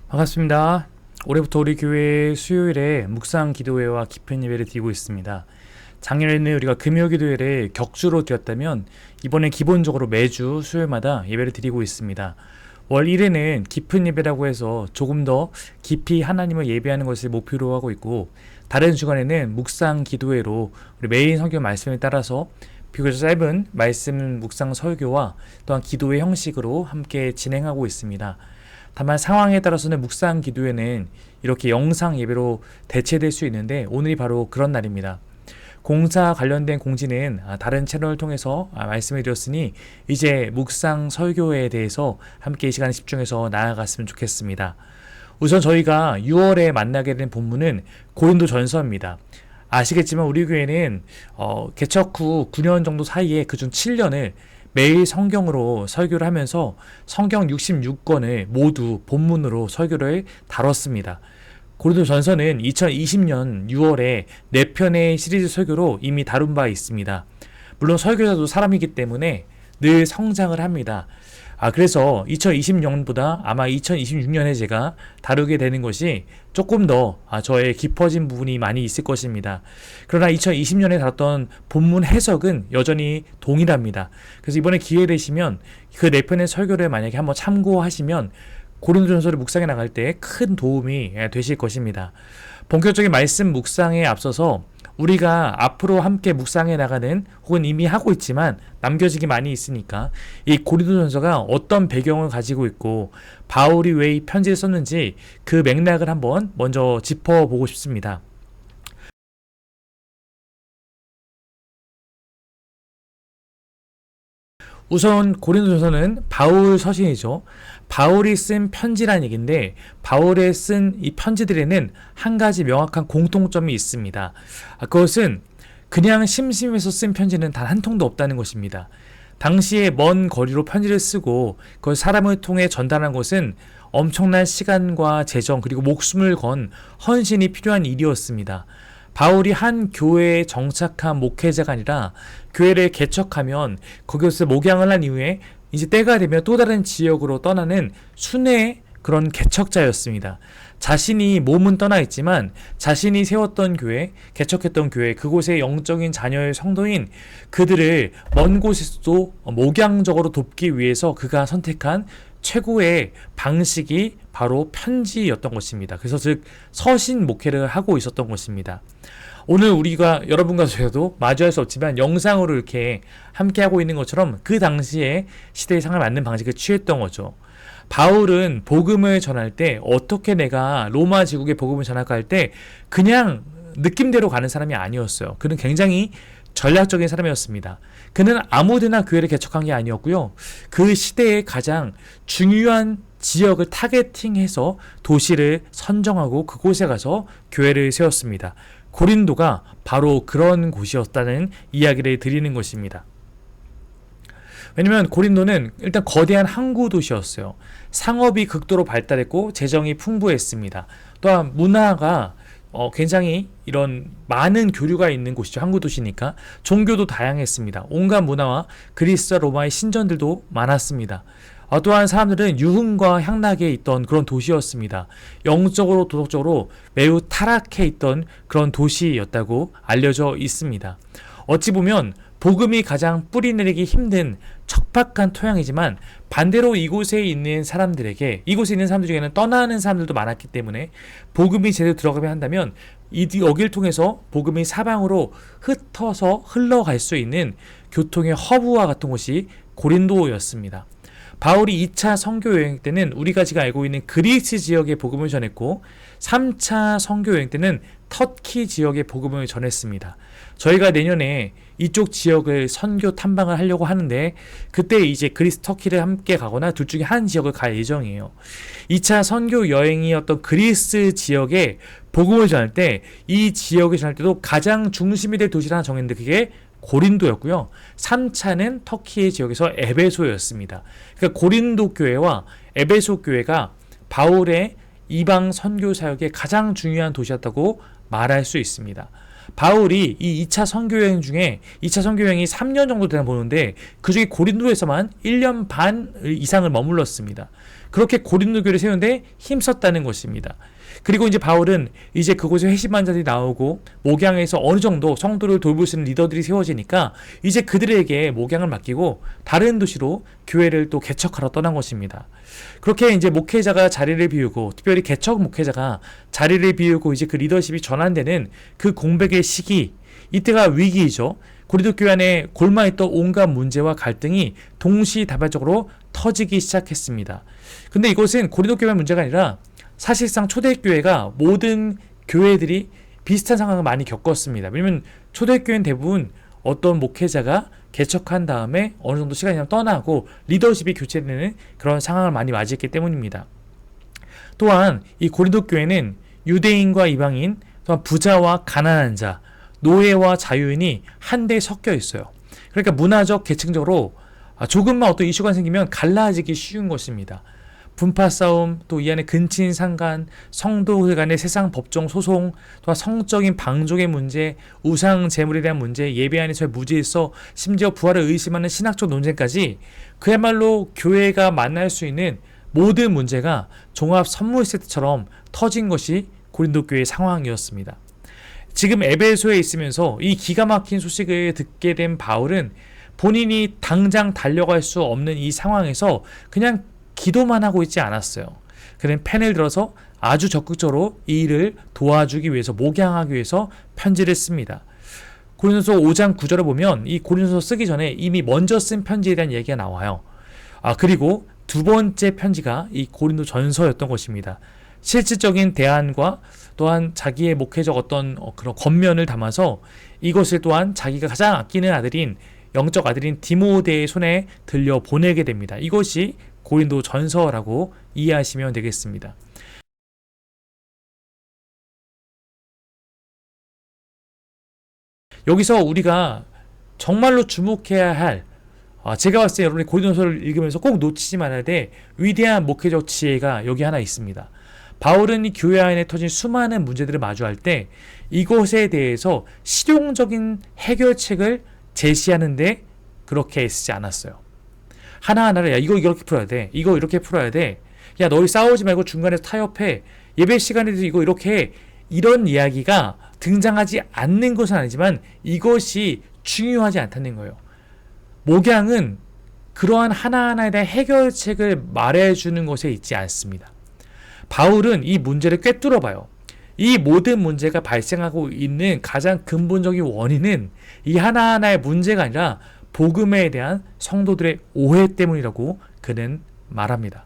반갑습니다. 올해부터 우리 교회 수요일에 묵상 기도회와 기쁜 예배를 드리고 있습니다. 작년에는 우리가 금요 기도회를 격주로 드렸다면 이번에 기본적으로 매주 수요일마다 예배를 드리고 있습니다. 월 1회는 깊은 예배라고 해서 조금 더 깊이 하나님을 예배하는 것을 목표로 하고 있고, 다른 주간에는 묵상 기도회로 우리 메인 성경 말씀에 따라서 비교적 짧은 말씀 묵상 설교와 또한 기도회 형식으로 함께 진행하고 있습니다. 다만 상황에 따라서는 묵상 기도회는 이렇게 영상 예배로 대체될 수 있는데, 오늘이 바로 그런 날입니다. 공사 관련된 공지는 다른 채널을 통해서 말씀을 드렸으니 이제 묵상 설교에 대해서 함께 이 시간에 집중해서 나아갔으면 좋겠습니다. 우선 저희가 6월에 만나게 된 본문은 고린도전서입니다. 아시겠지만 우리 교회는 개척 후 9년 정도 사이에 그중 7년을 매일 성경으로 설교를 하면서 성경 66권을 모두 본문으로 설교를 다뤘습니다. 고린도전서는 2020년 6월에 4편의 시리즈 설교로 이미 다룬 바 있습니다. 물론 설교자도 사람이기 때문에 늘 성장을 합니다. 그래서 2020년보다 아마 2026년에 제가 다루게 되는 것이 조금 더 저의 깊어진 부분이 많이 있을 것입니다. 그러나 2020년에 다뤘던 본문 해석은 여전히 동일합니다. 그래서 이번에 기회 되시면 그 4편의 설교를 만약에 한번 참고하시면 고린도전서를 묵상해 나갈 때 큰 도움이 되실 것입니다. 본격적인 말씀 묵상에 앞서서 우리가 앞으로 함께 묵상해 나가는, 혹은 이미 하고 있지만 남겨지기 많이 있으니까, 이 고린도전서가 어떤 배경을 가지고 있고 바울이 왜 이 편지를 썼는지 그 맥락을 한번 먼저 짚어보고 싶습니다. 우선 고린도전서는 바울 서신이죠. 바울이 쓴 편지란 얘기인데, 바울이 쓴 이 편지들에는 한 가지 명확한 공통점이 있습니다. 그것은 그냥 심심해서 쓴 편지는 단 한 통도 없다는 것입니다. 당시에 먼 거리로 편지를 쓰고 그걸 사람을 통해 전달한 것은 엄청난 시간과 재정 그리고 목숨을 건 헌신이 필요한 일이었습니다. 바울이 한 교회에 정착한 목회자가 아니라 교회를 개척하면 거기서 목양을 한 이후에 이제 때가 되면 또 다른 지역으로 떠나는 순회 그런 개척자였습니다. 자신이 몸은 떠나 있지만 자신이 세웠던 교회, 개척했던 교회, 그곳의 영적인 자녀의 성도인 그들을 먼 곳에서도 목양적으로 돕기 위해서 그가 선택한 최고의 방식이 바로 편지였던 것입니다. 그래서 즉 서신 목회를 하고 있었던 것입니다. 오늘 우리가 여러분과 저도 마주할 수 없지만 영상으로 이렇게 함께하고 있는 것처럼 그 당시에 시대의 상을 맞는 방식을 취했던 거죠. 바울은 복음을 전할 때, 어떻게 내가 로마 제국의 복음을 전할까 할 때 그냥 느낌대로 가는 사람이 아니었어요. 그는 굉장히 전략적인 사람이었습니다. 그는 아무데나 교회를 개척한 게 아니었고요. 그 시대의 가장 중요한 지역을 타겟팅해서 도시를 선정하고 그곳에 가서 교회를 세웠습니다. 고린도가 바로 그런 곳이었다는 이야기를 드리는 것입니다. 왜냐면 고린도는 일단 거대한 항구 도시였어요. 상업이 극도로 발달했고 재정이 풍부했습니다. 또한 문화가 굉장히 이런 많은 교류가 있는 곳이죠. 항구 도시니까. 종교도 다양했습니다. 온갖 문화와 그리스와 로마의 신전들도 많았습니다. 또한 사람들은 유흥과 향락에 있던 그런 도시였습니다. 영적으로 도덕적으로 매우 타락해 있던 그런 도시였다고 알려져 있습니다. 어찌 보면 복음이 가장 뿌리내리기 힘든 척박한 토양이지만, 반대로 이곳에 있는 사람들에게, 이곳에 있는 사람들 중에는 떠나는 사람들도 많았기 때문에 복음이 제대로 들어가면 한다면 여기를 통해서 복음이 사방으로 흩어서 흘러갈 수 있는 교통의 허브와 같은 곳이 고린도였습니다. 바울이 2차 선교 여행 때는 우리가 지금 알고 있는 그리스 지역의 복음을 전했고, 3차 선교 여행 때는 터키 지역의 복음을 전했습니다. 저희가 내년에 이쪽 지역을 선교 탐방을 하려고 하는데, 그때 이제 그리스, 터키를 함께 가거나 둘 중에 한 지역을 갈 예정이에요. 2차 선교 여행이었던 그리스 지역에 복음을 전할 때, 이 지역을 전할 때도 가장 중심이 될 도시를 하나 정했는데 그게 고린도였고요. 3차는 터키의 지역에서 에베소였습니다. 그러니까 고린도 교회와 에베소 교회가 바울의 이방 선교 사역의 가장 중요한 도시였다고 말할 수 있습니다. 바울이 이 2차 선교여행 중에 2차 선교여행이 3년 정도 되나 보는데 그중에 고린도에서만 1년 반 이상을 머물렀습니다. 그렇게 고린도 교회를 세우는데 힘썼다는 것입니다. 그리고 이제 바울은 이제 그곳에 회심한 자들이 나오고 목양에서 어느 정도 성도를 돌볼 수 있는 리더들이 세워지니까 이제 그들에게 목양을 맡기고 다른 도시로 교회를 또 개척하러 떠난 것입니다. 그렇게 이제 목회자가 자리를 비우고, 특별히 개척 목회자가 자리를 비우고 이제 그 리더십이 전환되는 그 공백의 시기, 이때가 위기이죠. 고린도 교회 안에 골마있던 온갖 문제와 갈등이 동시다발적으로 터지기 시작했습니다. 근데 이것은 고린도 교회 문제가 아니라 사실상 초대교회가 모든 교회들이 비슷한 상황을 많이 겪었습니다. 왜냐하면 초대교회는 대부분 어떤 목회자가 개척한 다음에 어느 정도 시간이 지나면 떠나고 리더십이 교체되는 그런 상황을 많이 맞이했기 때문입니다. 또한 이 고린도 교회는 유대인과 이방인, 또한 부자와 가난한 자, 노예와 자유인이 한데 섞여 있어요. 그러니까 문화적, 계층적으로 조금만 어떤 이슈가 생기면 갈라지기 쉬운 것입니다. 분파 싸움, 또 이 안에 근친 상간, 성도들 간의 세상 법정 소송, 또한 성적인 방종의 문제, 우상 제물에 대한 문제, 예배 안에서의 무질서, 심지어 부활을 의심하는 신학적 논쟁까지 그야말로 교회가 만날 수 있는 모든 문제가 종합 선물 세트처럼 터진 것이 고린도 교회의 상황이었습니다. 지금 에베소에 있으면서 이 기가 막힌 소식을 듣게 된 바울은 본인이 당장 달려갈 수 없는 이 상황에서 그냥 기도만 하고 있지 않았어요. 그는 펜을 들어서 아주 적극적으로 이 일을 도와주기 위해서, 목양하기 위해서 편지를 씁니다. 고린도서 5장 9절을 보면 이 고린도서 쓰기 전에 이미 먼저 쓴 편지에 대한 얘기가 나와요. 그리고 두 번째 편지가 이 고린도 전서였던 것입니다. 실질적인 대안과 또한 자기의 목회적 어떤 그런 겉면을 담아서 이것을 또한 자기가 가장 아끼는 아들인, 영적 아들인 디모데의 손에 들려 보내게 됩니다. 이것이 고린도 전서라고 이해하시면 되겠습니다. 여기서 우리가 정말로 주목해야 할, 제가 봤을 때 여러분이 고린도서를 읽으면서 꼭 놓치지 말아야 될 위대한 목회적 지혜가 여기 하나 있습니다. 바울은 이 교회 안에 터진 수많은 문제들을 마주할 때 이것에 대해서 실용적인 해결책을 제시하는데 그렇게 애쓰지 않았어요. 하나하나를, 야, 이거 이렇게 풀어야 돼, 이거 이렇게 풀어야 돼, 야, 너희 싸우지 말고 중간에서 타협해, 예배 시간에도 이거 이렇게 해, 이런 이야기가 등장하지 않는 것은 아니지만 이것이 중요하지 않다는 거예요. 목양은 그러한 하나하나에 대한 해결책을 말해주는 것에 있지 않습니다. 바울은 이 문제를 꿰뚫어 봐요. 이 모든 문제가 발생하고 있는 가장 근본적인 원인은 이 하나하나의 문제가 아니라 복음에 대한 성도들의 오해 때문이라고 그는 말합니다.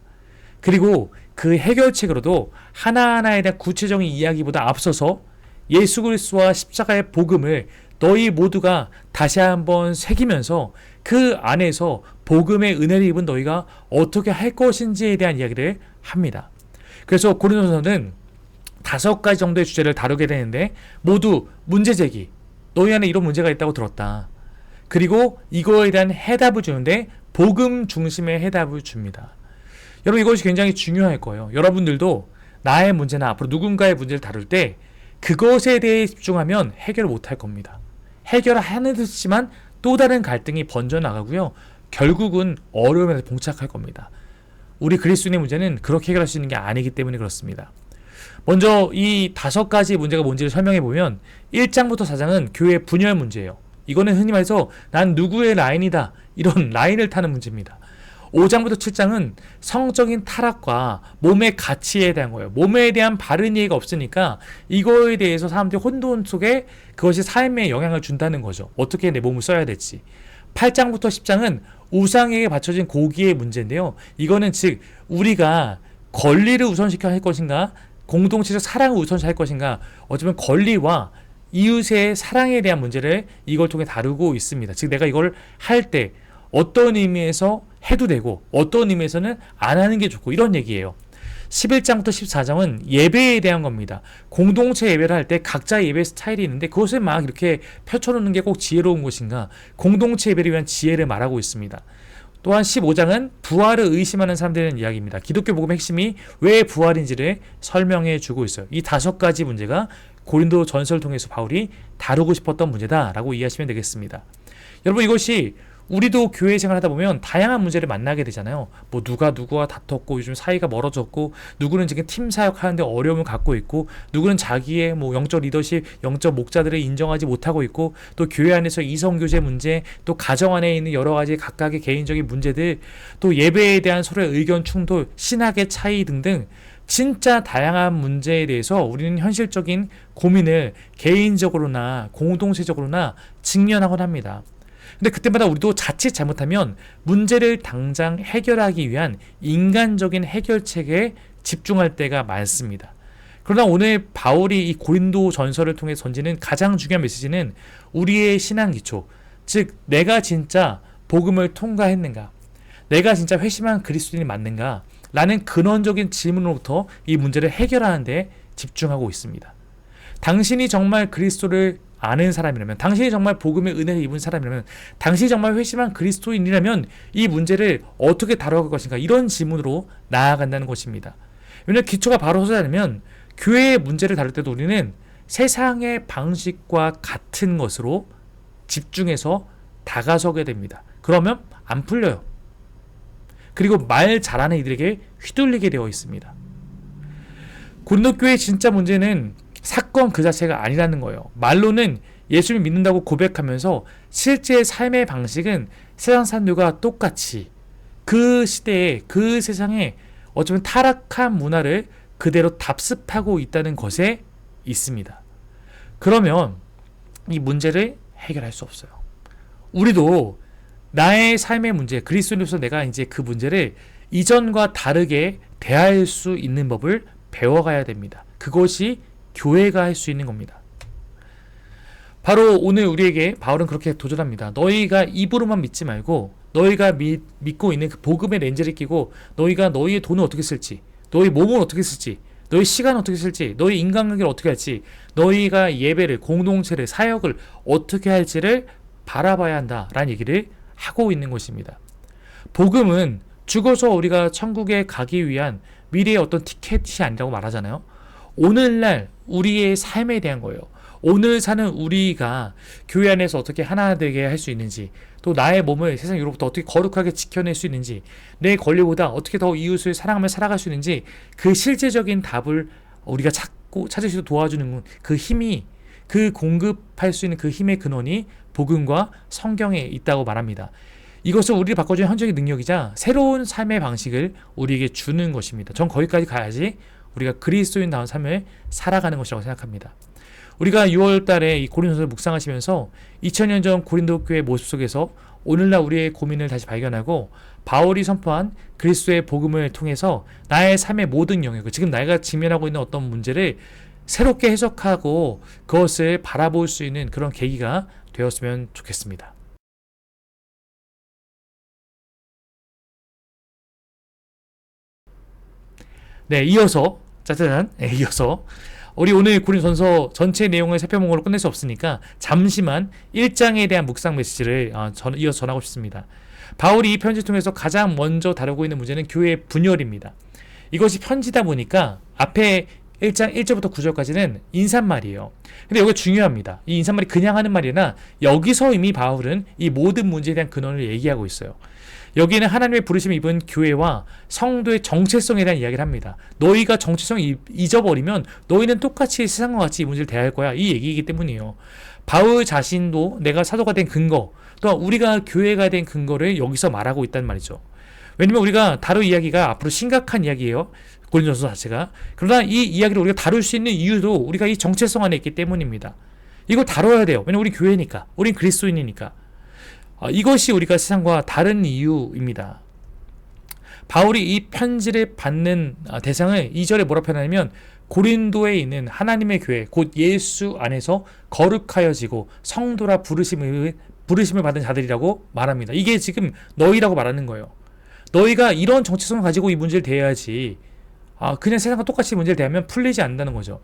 그리고 그 해결책으로도 하나하나에 대한 구체적인 이야기보다 앞서서 예수 그리스도와 십자가의 복음을 너희 모두가 다시 한번 새기면서 그 안에서 복음의 은혜를 입은 너희가 어떻게 할 것인지에 대한 이야기를 합니다. 그래서 고린도서는 5가지 정도의 주제를 다루게 되는데 모두 문제제기, 너희 안에 이런 문제가 있다고 들었다. 그리고 이거에 대한 해답을 주는데 복음 중심의 해답을 줍니다. 여러분, 이것이 굉장히 중요할 거예요. 여러분들도 나의 문제나 앞으로 누군가의 문제를 다룰 때 그것에 대해 집중하면 해결을 못할 겁니다. 해결하는 듯이지만 또 다른 갈등이 번져나가고요. 결국은 어려움에 봉착할 겁니다. 우리 그리스도인의 문제는 그렇게 해결할 수 있는 게 아니기 때문에 그렇습니다. 먼저 이 5가지 문제가 뭔지를 설명해 보면 1장부터 4장은 교회 분열 문제예요. 이거는 흔히 말해서 난 누구의 라인이다, 이런 라인을 타는 문제입니다. 5장부터 7장은 성적인 타락과 몸의 가치에 대한 거예요. 몸에 대한 바른 이해가 없으니까 이거에 대해서 사람들이 혼돈 속에 그것이 삶에 영향을 준다는 거죠. 어떻게 내 몸을 써야 될지. 8장부터 10장은 우상에게 바쳐진 고기의 문제인데요. 이거는 즉 우리가 권리를 우선시켜 할 것인가, 공동체적 사랑을 우선시 할 것인가, 어쩌면 권리와 이웃의 사랑에 대한 문제를 이걸 통해 다루고 있습니다. 즉 내가 이걸 할 때 어떤 의미에서 해도 되고 어떤 의미에서는 안 하는 게 좋고, 이런 얘기예요. 11장부터 14장은 예배에 대한 겁니다. 공동체 예배를 할 때 각자의 예배 스타일이 있는데 그것을 막 이렇게 펼쳐놓는 게 꼭 지혜로운 것인가, 공동체 예배를 위한 지혜를 말하고 있습니다. 또한 15장은 부활을 의심하는 사람들에 대한 이야기입니다. 기독교 복음의 핵심이 왜 부활인지를 설명해 주고 있어요. 이 5가지 문제가 고린도 전서를 통해서 바울이 다루고 싶었던 문제다라고 이해하시면 되겠습니다. 여러분, 이것이 우리도 교회 생활하다 보면 다양한 문제를 만나게 되잖아요. 뭐 누가 누구와 다퉜고 요즘 사이가 멀어졌고 누구는 지금 팀 사역하는데 어려움을 갖고 있고 누구는 자기의 뭐 영적 리더십, 영적 목자들을 인정하지 못하고 있고 또 교회 안에서 이성교제 문제, 또 가정 안에 있는 여러 가지 각각의 개인적인 문제들, 또 예배에 대한 서로의 의견 충돌, 신학의 차이 등등 진짜 다양한 문제에 대해서 우리는 현실적인 고민을 개인적으로나 공동체적으로나 직면하곤 합니다. 근데 그때마다 우리도 자칫 잘못하면 문제를 당장 해결하기 위한 인간적인 해결책에 집중할 때가 많습니다. 그러나 오늘 바울이 이 고린도 전서를 통해 던지는 가장 중요한 메시지는 우리의 신앙 기초, 즉 내가 진짜 복음을 통과했는가, 내가 진짜 회심한 그리스도인이 맞는가 라는 근원적인 질문으로부터 이 문제를 해결하는 데 집중하고 있습니다. 당신이 정말 그리스도를 아는 사람이라면, 당신이 정말 복음의 은혜를 입은 사람이라면, 당신이 정말 회심한 그리스도인이라면 이 문제를 어떻게 다뤄갈 것인가, 이런 질문으로 나아간다는 것입니다. 왜냐하면 기초가 바로 서지 않으면 교회의 문제를 다룰 때도 우리는 세상의 방식과 같은 것으로 집중해서 다가서게 됩니다. 그러면 안 풀려요. 그리고 말 잘하는 이들에게 휘둘리게 되어 있습니다. 고린도 교회의 진짜 문제는 사건 그 자체가 아니라는 거예요. 말로는 예수를 믿는다고 고백하면서 실제 삶의 방식은 세상 사람들과 똑같이 그 시대에 그 세상에 어쩌면 타락한 문화를 그대로 답습하고 있다는 것에 있습니다. 그러면 이 문제를 해결할 수 없어요. 우리도 나의 삶의 문제, 그리스도인으로서 내가 이제 그 문제를 이전과 다르게 대할 수 있는 법을 배워가야 됩니다. 그것이 교회가 할 수 있는 겁니다. 바로 오늘 우리에게 바울은 그렇게 도전합니다. 너희가 입으로만 믿지 말고 너희가 믿고 있는 그 복음의 렌즈를 끼고 너희가 너희의 돈을 어떻게 쓸지, 너희 몸을 어떻게 쓸지, 너희 시간을 어떻게 쓸지, 너희 인간관계를 어떻게 할지, 너희가 예배를, 공동체를, 사역을 어떻게 할지를 바라봐야 한다라는 얘기를 하고 있는 것입니다. 복음은 죽어서 우리가 천국에 가기 위한 미래의 어떤 티켓이 아니라고 말하잖아요. 오늘날 우리의 삶에 대한 거예요. 오늘 사는 우리가 교회 안에서 어떻게 하나 되게 할 수 있는지, 또 나의 몸을 세상 유로부터 어떻게 거룩하게 지켜낼 수 있는지, 내 권리보다 어떻게 더 이웃을 사랑하며 살아갈 수 있는지, 그 실제적인 답을 우리가 찾을 수 있도록 도와주는 그 힘이, 그 공급할 수 있는 그 힘의 근원이 복음과 성경에 있다고 말합니다. 이것을 우리를 바꿔주는 현적인 능력이자 새로운 삶의 방식을 우리에게 주는 것입니다. 전 거기까지 가야지 우리가 그리스도인다운 삶을 살아가는 것이라고 생각합니다. 우리가 6월 달에 이 고린도서를 묵상하시면서 2000년 전 고린도 교회 모습 속에서 오늘날 우리의 고민을 다시 발견하고 바울이 선포한 그리스도의 복음을 통해서 나의 삶의 모든 영역, 지금 내가 직면하고 있는 어떤 문제를 새롭게 해석하고 그것을 바라볼 수 있는 그런 계기가 되었으면 좋겠습니다. 네, 이어서 우리 오늘 고린도전서 전체 내용을 살펴본 걸로 끝낼 수 없으니까 잠시만 1장에 대한 묵상 메시지를 이어서 전하고 싶습니다. 바울이 이 편지를 통해서 가장 먼저 다루고 있는 문제는 교회의 분열입니다. 이것이 편지다 보니까 앞에 1장 1절부터 9절까지는 인사말이에요. 근데 여기가 중요합니다. 이 인사말이 그냥 하는 말이 아니라 여기서 이미 바울은 이 모든 문제에 대한 근원을 얘기하고 있어요. 여기에는 하나님의 부르심을 입은 교회와 성도의 정체성에 대한 이야기를 합니다. 너희가 정체성을 잊어버리면 너희는 똑같이 세상과 같이 이 문제를 대할 거야. 이 얘기이기 때문이에요. 바울 자신도 내가 사도가 된 근거, 또한 우리가 교회가 된 근거를 여기서 말하고 있단 말이죠. 왜냐면 우리가 다룰 이야기가 앞으로 심각한 이야기예요. 고린도전서 자체가. 그러나 이 이야기를 우리가 다룰 수 있는 이유도 우리가 이 정체성 안에 있기 때문입니다. 이걸 다뤄야 돼요. 왜냐면 우리 교회니까. 우린 그리스도인이니까. 이것이 우리가 세상과 다른 이유입니다. 바울이 이 편지를 받는 대상을 2절에 뭐라 표현하냐면 고린도에 있는 하나님의 교회, 곧 예수 안에서 거룩하여지고 성도라 부르심을 받은 자들이라고 말합니다. 이게 지금 너희라고 말하는 거예요. 너희가 이런 정체성을 가지고 이 문제를 대해야지 그냥 세상과 똑같이 문제를 대하면 풀리지 않는다는 거죠.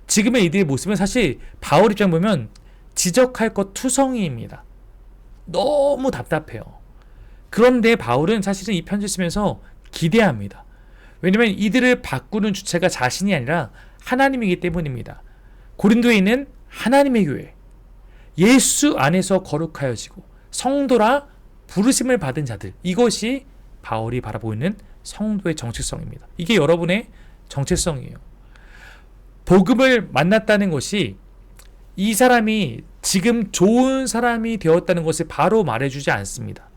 지금의 이들의 모습은 사실 바울 입장 보면 지적할 것 투성이입니다. 너무 답답해요. 그런데 바울은 사실은 이 편지를 쓰면서 기대합니다. 왜냐하면 이들을 바꾸는 주체가 자신이 아니라 하나님이기 때문입니다. 고린도에 있는 하나님의 교회, 예수 안에서 거룩하여지고 성도라 부르심을 받은 자들이라고 말합니다. 이게 지금 너희라고 말하는 거예요. 지금의 이들의 모습은 사실 바울 입장 보면 지적할 것 투성이입니다. 너무 답답해요. 그런데 바울은 사실은 이 편지를 쓰면서 기대합니다. 왜냐하면 이들을 바꾸는 주체가 자신이 아니라 하나님이기 때문입니다. 고린도에 있는 하나님의 교회, 부르심을 받은 자들, 이것이 바울이 바라보고 있는 성도의 정체성입니다. 이게 여러분의 정체성이에요. 복음을 만났다는 것이 이 사람이 지금 좋은 사람이 되었다는 것을 바로 말해주지 않습니다.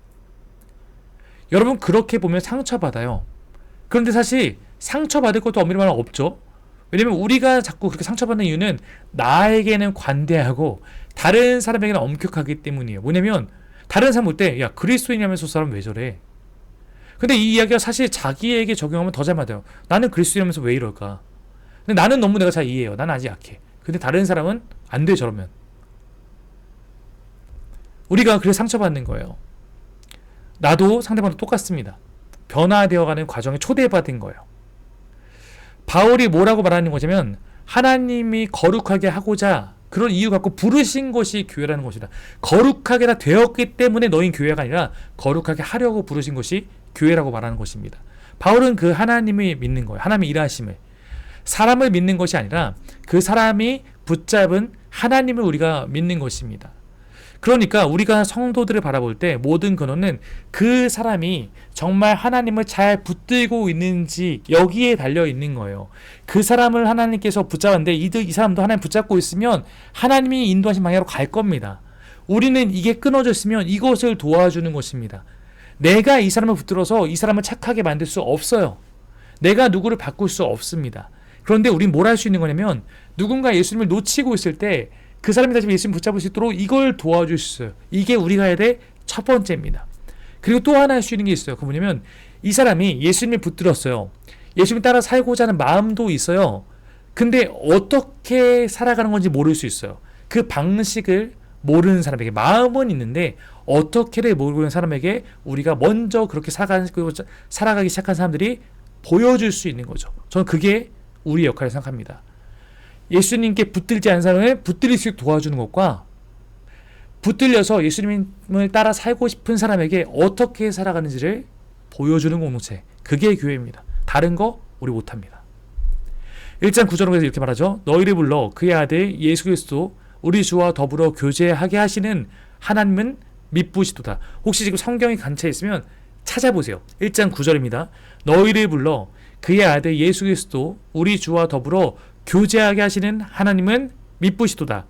여러분 그렇게 보면 상처받아요. 그런데 사실 상처받을 것도 엄밀히 말하면 없죠. 왜냐면 우리가 자꾸 그렇게 상처받는 이유는 나에게는 관대하고 다른 사람에게는 엄격하기 때문이에요. 뭐냐면 다른 사람 볼 때 야 그리스도인이라면서 저 사람 왜 저래? 근데 이 이야기가 사실 자기에게 적용하면 더 잘 맞아요. 나는 그리스도인이라면서 왜 이럴까? 근데 나는 너무 내가 잘 이해해요. 나는 아직 약해. 근데 다른 사람은 안 돼 저러면. 우리가 그래서 상처받는 거예요. 나도 상대방도 똑같습니다. 변화되어가는 과정에 초대받은 거예요. 바울이 뭐라고 말하는 거냐면 하나님이 거룩하게 하고자 그런 이유 갖고 부르신 것이 교회라는 것이다. 거룩하게 다 되었기 때문에 너희 교회가 아니라 거룩하게 하려고 부르신 것이 교회라고 말하는 것입니다. 바울은 그 하나님을 믿는 거예요. 하나님의 일하심을. 사람을 믿는 것이 아니라 그 사람이 붙잡은 하나님을 우리가 믿는 것입니다. 그러니까 우리가 성도들을 바라볼 때 모든 근원은 그 사람이 정말 하나님을 잘 붙들고 있는지 여기에 달려 있는 거예요. 그 사람을 하나님께서 붙잡았는데 이 사람도 하나님 붙잡고 있으면 하나님이 인도하신 방향으로 갈 겁니다. 우리는 이게 끊어져 있으면 이것을 도와주는 것입니다. 내가 이 사람을 붙들어서 이 사람을 착하게 만들 수 없어요. 내가 누구를 바꿀 수 없습니다. 그런데 우린 뭘 할 수 있는 거냐면 누군가 예수님을 놓치고 있을 때 그 사람이 다시 예수님 붙잡을 수 있도록 이걸 도와줄 수 있어요. 이게 우리가 해야 될 첫 번째입니다. 그리고 또 하나 할 수 있는 게 있어요. 그 뭐냐면 이 사람이 예수님을 붙들었어요. 예수님 따라 살고자 하는 마음도 있어요. 근데 어떻게 살아가는 건지 모를 수 있어요. 그 방식을 모르는 사람에게 마음은 있는데 어떻게를 모르는 사람에게 우리가 먼저 그렇게 살아가기 시작한 사람들이 보여줄 수 있는 거죠. 저는 그게 우리 역할을 생각합니다. 예수님께 붙들지 않은 사람을 붙들릴 수 있도록 도와주는 것과 붙들려서 예수님을 따라 살고 싶은 사람에게 어떻게 살아가는지를 보여주는 공동체, 그게 교회입니다. 다른 거 우리 못합니다. 1장 9절에서 이렇게 말하죠. 너희를 불러 그의 아들 예수 그리스도 우리 주와 더불어 교제하게 하시는 하나님은 미쁘시도다. 혹시 지금 성경이 간차에 있으면 찾아보세요. 1장 9절입니다. 너희를 불러 그의 아들 예수 그리스도 우리 주와 더불어 교제하게 하시는 하나님은 미쁘시도다.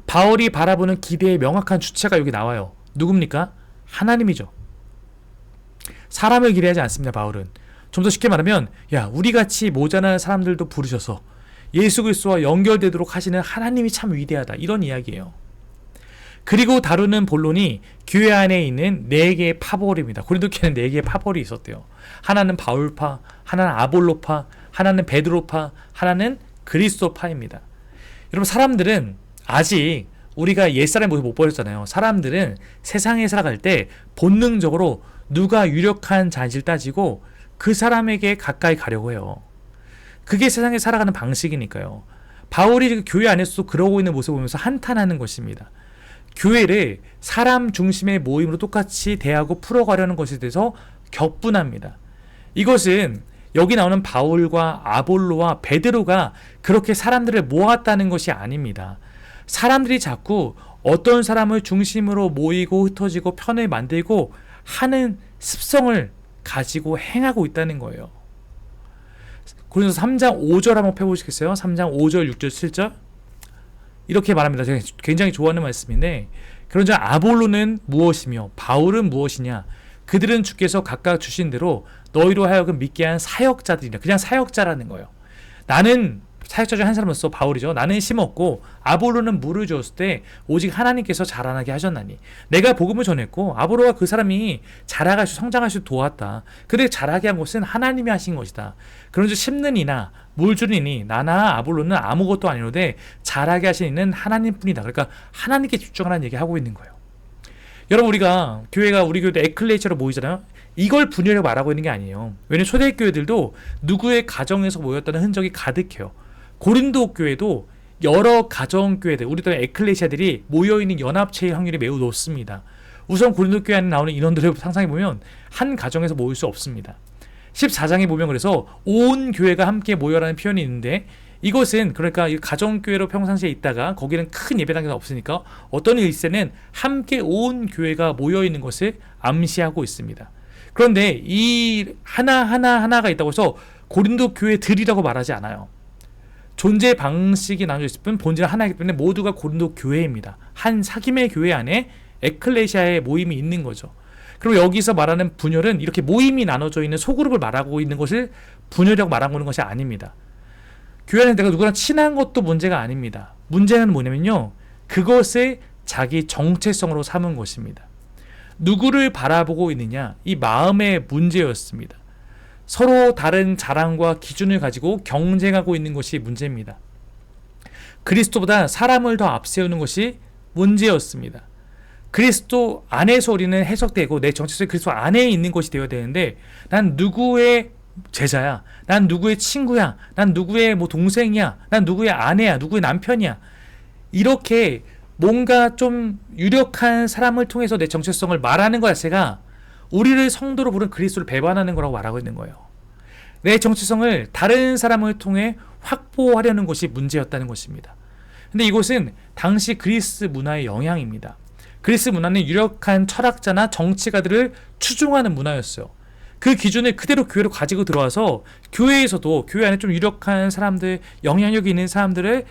바울이 바라보는 기대의 명확한 주체가 여기 나와요. 누굽니까? 하나님이죠. 사람을 기대하지 않습니다. 바울은 좀 더 쉽게 말하면 우리같이 모자란 사람들도 부르셔서 예수 그리스도와 연결되도록 하시는 하나님이 참 위대하다, 이런 이야기예요. 그리고 다루는 본론이 교회 안에 있는 4개의 파벌입니다. 고린도 교회는 4개의 파벌이 있었대요. 하나는 바울파, 하나는 아볼로파, 하나는 베드로파, 하나는 그리스도파입니다. 여러분 사람들은 아직 우리가 옛사람의 모습 못 버렸잖아요. 사람들은 세상에 살아갈 때 본능적으로 누가 유력한 자인지를 따지고 그 사람에게 가까이 가려고 해요. 그게 세상에 살아가는 방식이니까요. 바울이 교회 안에서도 그러고 있는 모습을 보면서 한탄하는 것입니다. 교회를 사람 중심의 모임으로 똑같이 대하고 풀어가려는 것에 대해서 격분합니다. 이것은 여기 나오는 바울과 아볼로와 베드로가 그렇게 사람들을 모았다는 것이 아닙니다. 사람들이 자꾸 어떤 사람을 중심으로 모이고 흩어지고 편을 만들고 하는 습성을 가지고 행하고 있다는 거예요. 그래서 3장 5절 한번 펴보시겠어요? 3장 5절, 6절, 7절 이렇게 말합니다. 제가 굉장히 좋아하는 말씀인데 그런즉 아볼로는 무엇이며 바울은 무엇이냐? 그들은 주께서 각각 주신 대로 너희로 하여금 믿게 한 사역자들이라. 그냥 사역자라는 거예요. 나는 사역자 중 한 사람으로서 바울이죠. 나는 심었고 아볼로는 물을 주었을 때 오직 하나님께서 자라나게 하셨나니. 내가 복음을 전했고 아볼로가 그 사람이 자라갈 수 성장할 수 도왔다. 근데 자라게 한 것은 하나님이 하신 것이다. 그런즉 심는 이나 물 주는 이니 나나 아볼로는 아무것도 아니로되 자라게 하신 이는 하나님뿐이다. 그러니까 하나님께 집중하라는 얘기하고 있는 거예요. 여러분 우리가 교회가 우리 교회도 에클레시아로 모이잖아요. 이걸 분열하고 말하고 있는 게 아니에요. 왜냐면 초대교회들도 누구의 가정에서 모였다는 흔적이 가득해요. 고린도 교회도 여러 가정교회들, 우리도 에클레시아들이 모여있는 연합체의 확률이 매우 높습니다. 우선 고린도 교회 안에 나오는 인원들을 상상해보면 한 가정에서 모일 수 없습니다. 14장에 보면 그래서 온 교회가 함께 모여라는 표현이 있는데 이것은 그러니까 이 가정교회로 평상시에 있다가 거기는 큰 예배당이 없으니까 어떤 일세는 함께 온 교회가 모여있는 것을 암시하고 있습니다. 그런데 이 하나가 있다고 해서 고린도 교회들이라고 말하지 않아요. 존재 방식이 나눠져 있을 뿐 본질은 하나이기 때문에 모두가 고린도 교회입니다. 한 사귐의 교회 안에 에클레시아의 모임이 있는 거죠. 그리고 여기서 말하는 분열은 이렇게 모임이 나눠져 있는 소그룹을 말하고 있는 것을 분열이라고 말하고 있는 것이 아닙니다. 교회 안에 내가 누구랑 친한 것도 문제가 아닙니다. 문제는 뭐냐면요, 그것을 자기 정체성으로 삼은 것입니다. 누구를 바라보고 있느냐, 이 마음의 문제였습니다. 서로 다른 자랑과 기준을 가지고 경쟁하고 있는 것이 문제입니다. 그리스도보다 사람을 더 앞세우는 것이 문제였습니다. 그리스도 안에서 우리는 해석되고 내 정체성이 그리스도 안에 있는 것이 되어야 되는데, 난 누구의 제자야, 난 누구의 친구야, 난 누구의 뭐 동생이야, 난 누구의 아내야, 누구의 남편이야, 이렇게 뭔가 좀 유력한 사람을 통해서 내 정체성을 말하는 것 자체가 우리를 성도로 부른 그리스도를 배반하는 거라고 말하고 있는 거예요. 내 정체성을 다른 사람을 통해 확보하려는 것이 문제였다는 것입니다. 근데 이것은 당시 그리스 문화의 영향입니다. 그리스 문화는 유력한 철학자나 정치가들을 추종하는 문화였어요. 그 기준을 그대로 교회로 가지고 들어와서 교회에서도 교회 안에 좀 유력한 사람들, 영향력이 있는 사람들을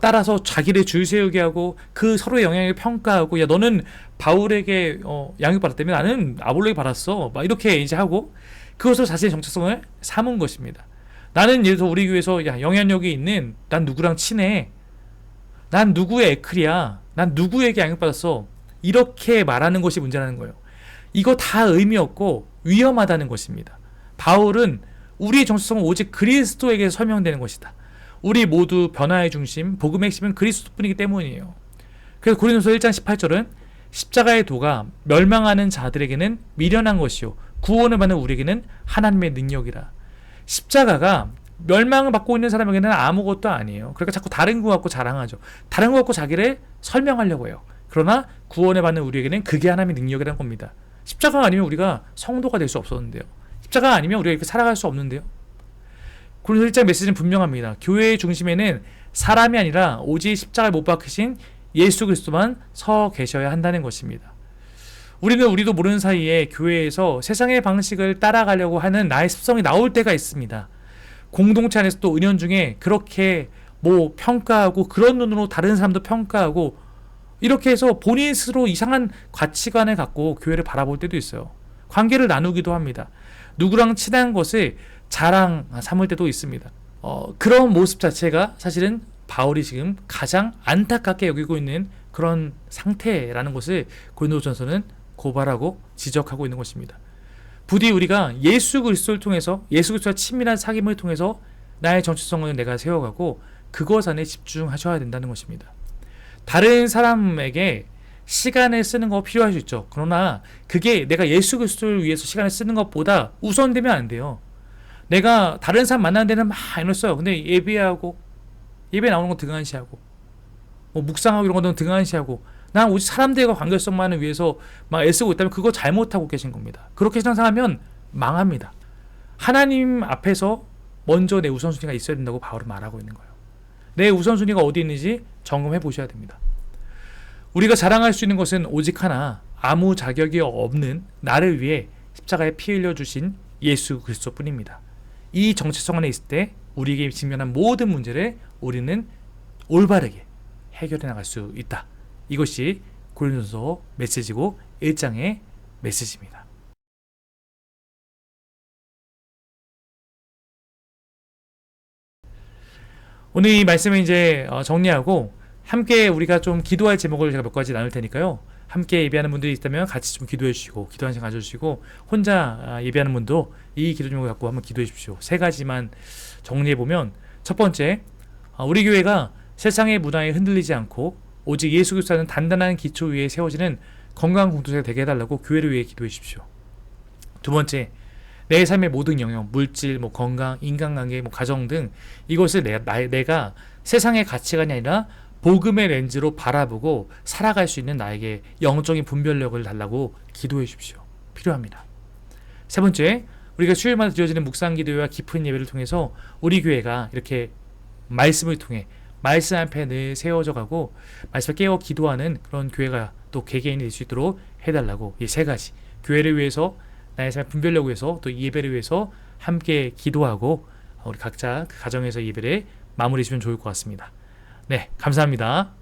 따라서 자기를 줄 세우게 하고 그 서로의 영향력을 평가하고, 야 너는 바울에게 양육받았다며 나는 아볼로에게 받았어, 막 이렇게 이제 하고 그것으로 자신의 정체성을 삼은 것입니다. 나는 예를 들어 우리 교회에서 야 영향력이 있는, 난 누구랑 친해, 난 누구의 에클이야, 난 누구에게 양육받았어, 이렇게 말하는 것이 문제라는 거예요. 이거 다 의미 없고 위험하다는 것입니다. 바울은 우리의 정체성은 오직 그리스도에게 설명되는 것이다. 우리 모두 변화의 중심, 복음의 핵심은 그리스도뿐이기 때문이에요. 그래서 고린도서 1장 18절은 십자가의 도가 멸망하는 자들에게는 미련한 것이요 구원을 받는 우리에게는 하나님의 능력이라. 십자가가 멸망을 받고 있는 사람에게는 아무것도 아니에요. 그러니까 자꾸 다른 것 갖고 자랑하죠. 다른 것 갖고 자기를 설명하려고 해요. 그러나 구원을 받는 우리에게는 그게 하나님의 능력이라는 겁니다. 십자가가 아니면 우리가 성도가 될 수 없었는데요. 십자가가 아니면 우리가 이렇게 살아갈 수 없는데요. 고린도 1장 메시지는 분명합니다. 교회의 중심에는 사람이 아니라 오직 십자가에 못 박히신 예수 그리스도만 서 계셔야 한다는 것입니다. 우리도 모르는 사이에 교회에서 세상의 방식을 따라가려고 하는 나의 습성이 나올 때가 있습니다. 공동체 안에서도 은연중에 그렇게 뭐 평가하고 그런 눈으로 다른 사람도 평가하고 이렇게 해서 본인 스스로 이상한 가치관을 갖고 교회를 바라볼 때도 있어요. 관계를 나누기도 합니다. 누구랑 친한 것을 자랑 삼을 때도 있습니다. 그런 모습 자체가 사실은 바울이 지금 가장 안타깝게 여기고 있는 그런 상태라는 것을 고린도전서는 고발하고 지적하고 있는 것입니다. 부디 우리가 예수 그리스도를 통해서, 예수 그리스도와 친밀한 사귐을 통해서 나의 정체성을 내가 세워가고 그것 안에 집중하셔야 된다는 것입니다. 다른 사람에게 시간을 쓰는 거 필요할 수 있죠. 그러나 그게 내가 예수 그리스도를 위해서 시간을 쓰는 것보다 우선되면 안 돼요. 내가 다른 사람 만나는 데는 막 애를 써요. 근데 예배 나오는 건 등한시하고 뭐 묵상하고 이런 것들은 등한시하고 난 오직 사람들과 관계성만을 위해서 막 애쓰고 있다면 그거 잘못하고 계신 겁니다. 그렇게 생각하면 망합니다. 하나님 앞에서 먼저 내 우선순위가 있어야 된다고 바울은 말하고 있는 거예요. 내 우선순위가 어디 있는지 점검해 보셔야 됩니다. 우리가 자랑할 수 있는 것은 오직 하나, 아무 자격이 없는 나를 위해 십자가에 피 흘려주신 예수 그리스도뿐입니다. 이 정체성 안에 있을 때 우리에게 직면한 모든 문제를 우리는 올바르게 해결해 나갈 수 있다. 이것이 고린도서 메시지고 1장의 메시지입니다. 오늘 이 말씀을 이제 정리하고 함께 우리가 좀 기도할 제목을 제가 몇 가지 나눌 테니까요. 함께 예배하는 분들이 있다면 같이 좀 기도해 주시고 기도하는 시간 가져주시고 혼자 예배하는 분도 이 기도 제목을 갖고 한번 기도해 주십시오. 세 가지만 정리해 보면, 첫 번째, 우리 교회가 세상의 문화에 흔들리지 않고 오직 예수 그리스도라는 단단한 기초 위에 세워지는 건강한 공동체가 되게 해달라고 교회를 위해 기도해 주십시오. 두 번째, 내 삶의 모든 영역, 물질, 뭐 건강, 인간관계, 뭐 가정 등 이것을 내가 세상의 가치관이 아니라 복음의 렌즈로 바라보고 살아갈 수 있는 나에게 영적인 분별력을 달라고 기도해 주십시오. 필요합니다. 세 번째, 우리가 수요일마다 드려지는 묵상 기도와 깊은 예배를 통해서 우리 교회가 이렇게 말씀을 통해 말씀 앞에 늘 세워져 가고 말씀을 깨어 기도하는 그런 교회가 또 개개인이 될 수 있도록 해달라고, 이 세 가지 교회를 위해서, 나의 삶 분별력을 위해서, 또 이 예배를 위해서 함께 기도하고 우리 각자 그 가정에서 예배를 마무리 지면 좋을 것 같습니다. 네, 감사합니다.